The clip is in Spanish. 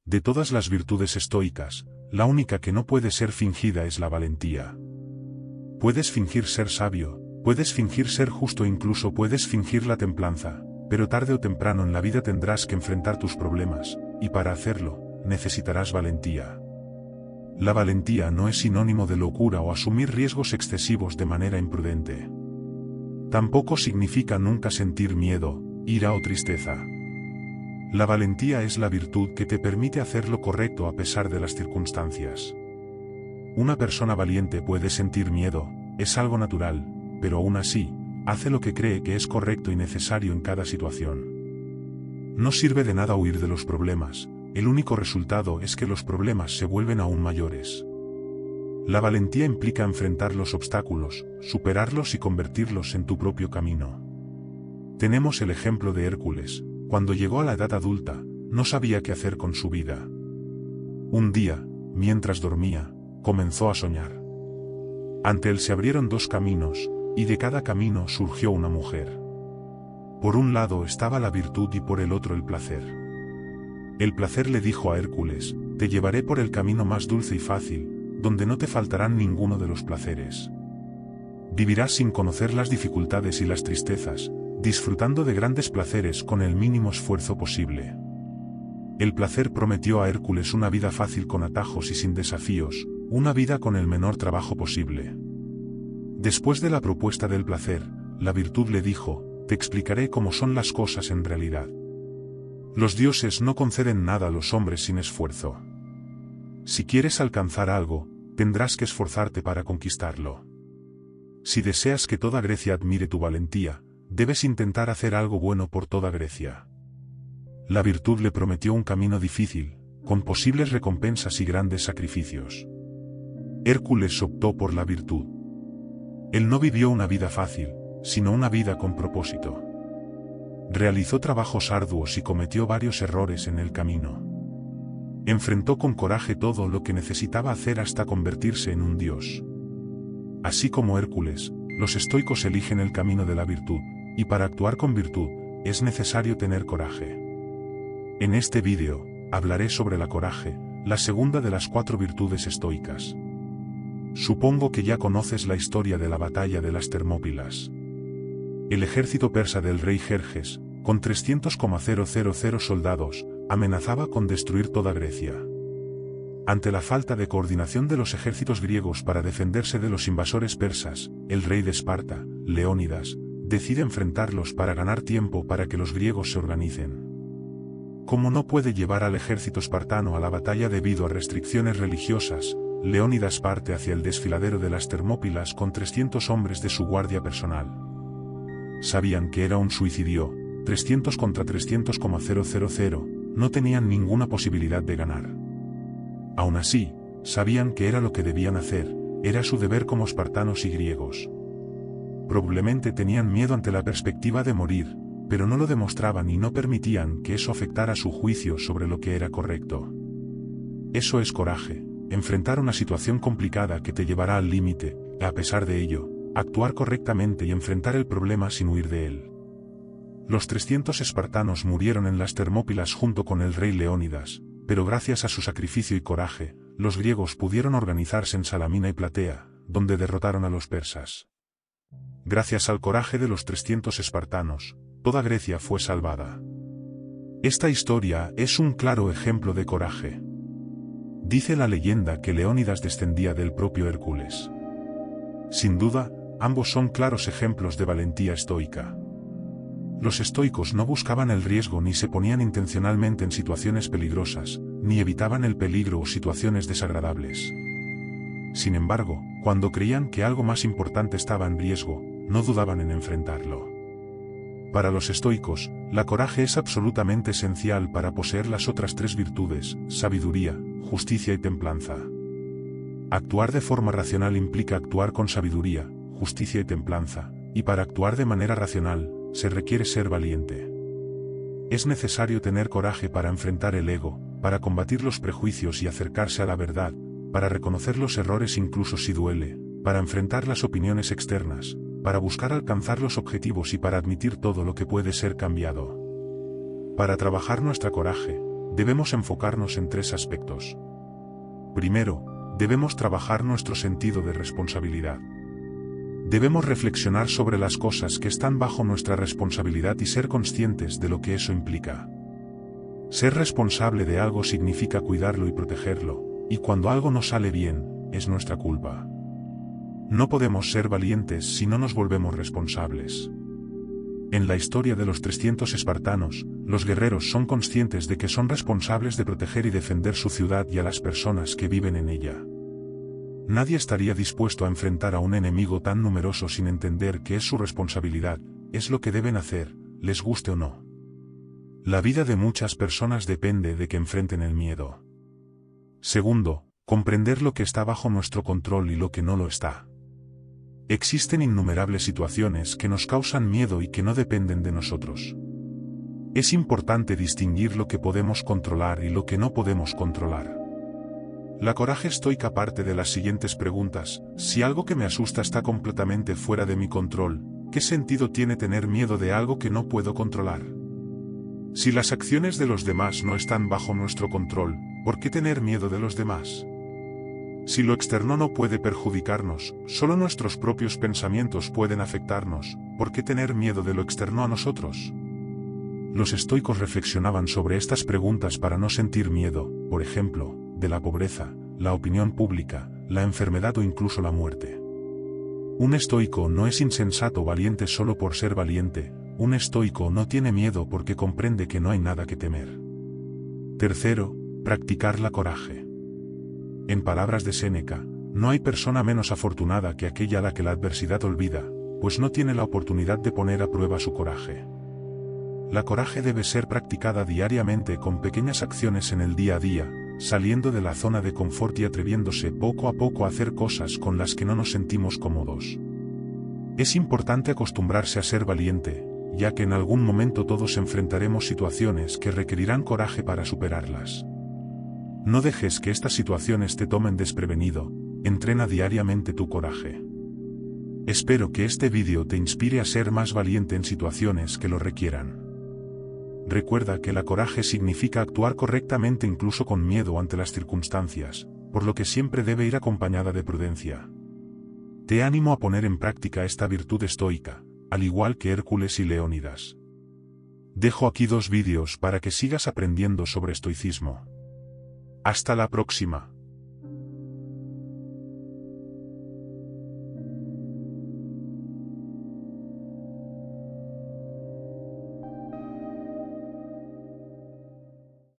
De todas las virtudes estoicas, la única que no puede ser fingida es la valentía. Puedes fingir ser sabio, puedes fingir ser justo, incluso puedes fingir la templanza, pero tarde o temprano en la vida tendrás que enfrentar tus problemas, y para hacerlo, necesitarás valentía. La valentía no es sinónimo de locura o asumir riesgos excesivos de manera imprudente. Tampoco significa nunca sentir miedo, ira o tristeza. La valentía es la virtud que te permite hacer lo correcto a pesar de las circunstancias. Una persona valiente puede sentir miedo, es algo natural, pero aún así, hace lo que cree que es correcto y necesario en cada situación. No sirve de nada huir de los problemas, el único resultado es que los problemas se vuelven aún mayores. La valentía implica enfrentar los obstáculos, superarlos y convertirlos en tu propio camino. Tenemos el ejemplo de Hércules. Cuando llegó a la edad adulta, no sabía qué hacer con su vida. Un día, mientras dormía, comenzó a soñar. Ante él se abrieron dos caminos, y de cada camino surgió una mujer. Por un lado estaba la virtud y por el otro el placer. El placer le dijo a Hércules: te llevaré por el camino más dulce y fácil, donde no te faltarán ninguno de los placeres. Vivirás sin conocer las dificultades y las tristezas, disfrutando de grandes placeres con el mínimo esfuerzo posible. El placer prometió a Hércules una vida fácil con atajos y sin desafíos, una vida con el menor trabajo posible. Después de la propuesta del placer, la virtud le dijo: te explicaré cómo son las cosas en realidad. Los dioses no conceden nada a los hombres sin esfuerzo. Si quieres alcanzar algo, tendrás que esforzarte para conquistarlo. Si deseas que toda Grecia admire tu valentía, debes intentar hacer algo bueno por toda Grecia. La virtud le prometió un camino difícil, con posibles recompensas y grandes sacrificios. Hércules optó por la virtud. Él no vivió una vida fácil, sino una vida con propósito. Realizó trabajos arduos y cometió varios errores en el camino. Enfrentó con coraje todo lo que necesitaba hacer hasta convertirse en un dios. Así como Hércules, los estoicos eligen el camino de la virtud, y para actuar con virtud, es necesario tener coraje. En este vídeo, hablaré sobre la coraje, la segunda de las 4 virtudes estoicas. Supongo que ya conoces la historia de la batalla de las Termópilas. El ejército persa del rey Jerjes, con 300,000 soldados, amenazaba con destruir toda Grecia. Ante la falta de coordinación de los ejércitos griegos para defenderse de los invasores persas, el rey de Esparta, Leónidas, decide enfrentarlos para ganar tiempo para que los griegos se organicen. Como no puede llevar al ejército espartano a la batalla debido a restricciones religiosas, Leónidas parte hacia el desfiladero de las Termópilas con 300 hombres de su guardia personal. Sabían que era un suicidio, 300 contra 300,000, no tenían ninguna posibilidad de ganar. Aún así, sabían que era lo que debían hacer, era su deber como espartanos y griegos. Probablemente tenían miedo ante la perspectiva de morir, pero no lo demostraban y no permitían que eso afectara su juicio sobre lo que era correcto. Eso es coraje, enfrentar una situación complicada que te llevará al límite, y a pesar de ello, actuar correctamente y enfrentar el problema sin huir de él. Los 300 espartanos murieron en las Termópilas junto con el rey Leónidas, pero gracias a su sacrificio y coraje, los griegos pudieron organizarse en Salamina y Platea, donde derrotaron a los persas. Gracias al coraje de los 300 espartanos, toda Grecia fue salvada. Esta historia es un claro ejemplo de coraje. Dice la leyenda que Leónidas descendía del propio Hércules. Sin duda, ambos son claros ejemplos de valentía estoica. Los estoicos no buscaban el riesgo ni se ponían intencionalmente en situaciones peligrosas, ni evitaban el peligro o situaciones desagradables. Sin embargo, cuando creían que algo más importante estaba en riesgo, no dudaban en enfrentarlo. Para los estoicos, la coraje es absolutamente esencial para poseer las otras 3 virtudes: sabiduría, justicia y templanza. Actuar de forma racional implica actuar con sabiduría, justicia y templanza, y para actuar de manera racional, se requiere ser valiente. Es necesario tener coraje para enfrentar el ego, para combatir los prejuicios y acercarse a la verdad, para reconocer los errores incluso si duele, para enfrentar las opiniones externas, para buscar alcanzar los objetivos y para admitir todo lo que puede ser cambiado. Para trabajar nuestra coraje, debemos enfocarnos en 3 aspectos. Primero, debemos trabajar nuestro sentido de responsabilidad. Debemos reflexionar sobre las cosas que están bajo nuestra responsabilidad y ser conscientes de lo que eso implica. Ser responsable de algo significa cuidarlo y protegerlo, y cuando algo no sale bien, es nuestra culpa. No podemos ser valientes si no nos volvemos responsables. En la historia de los 300 espartanos, los guerreros son conscientes de que son responsables de proteger y defender su ciudad y a las personas que viven en ella. Nadie estaría dispuesto a enfrentar a un enemigo tan numeroso sin entender que es su responsabilidad, es lo que deben hacer, les guste o no. La vida de muchas personas depende de que enfrenten el miedo. Segundo, comprender lo que está bajo nuestro control y lo que no lo está. Existen innumerables situaciones que nos causan miedo y que no dependen de nosotros. Es importante distinguir lo que podemos controlar y lo que no podemos controlar. La coraje estoica parte de las siguientes preguntas: si algo que me asusta está completamente fuera de mi control, ¿qué sentido tiene tener miedo de algo que no puedo controlar? Si las acciones de los demás no están bajo nuestro control, ¿por qué tener miedo de los demás? Si lo externo no puede perjudicarnos, solo nuestros propios pensamientos pueden afectarnos, ¿por qué tener miedo de lo externo a nosotros? Los estoicos reflexionaban sobre estas preguntas para no sentir miedo, por ejemplo, de la pobreza, la opinión pública, la enfermedad o incluso la muerte. Un estoico no es insensato o valiente solo por ser valiente, un estoico no tiene miedo porque comprende que no hay nada que temer. Tercero, practicar la coraje. En palabras de Séneca, no hay persona menos afortunada que aquella a la que la adversidad olvida, pues no tiene la oportunidad de poner a prueba su coraje. La coraje debe ser practicada diariamente con pequeñas acciones en el día a día, saliendo de la zona de confort y atreviéndose poco a poco a hacer cosas con las que no nos sentimos cómodos. Es importante acostumbrarse a ser valiente, ya que en algún momento todos enfrentaremos situaciones que requerirán coraje para superarlas. No dejes que estas situaciones te tomen desprevenido, entrena diariamente tu coraje. Espero que este vídeo te inspire a ser más valiente en situaciones que lo requieran. Recuerda que la coraje significa actuar correctamente incluso con miedo ante las circunstancias, por lo que siempre debe ir acompañada de prudencia. Te animo a poner en práctica esta virtud estoica, al igual que Hércules y Leónidas. Dejo aquí 2 vídeos para que sigas aprendiendo sobre estoicismo. Hasta la próxima.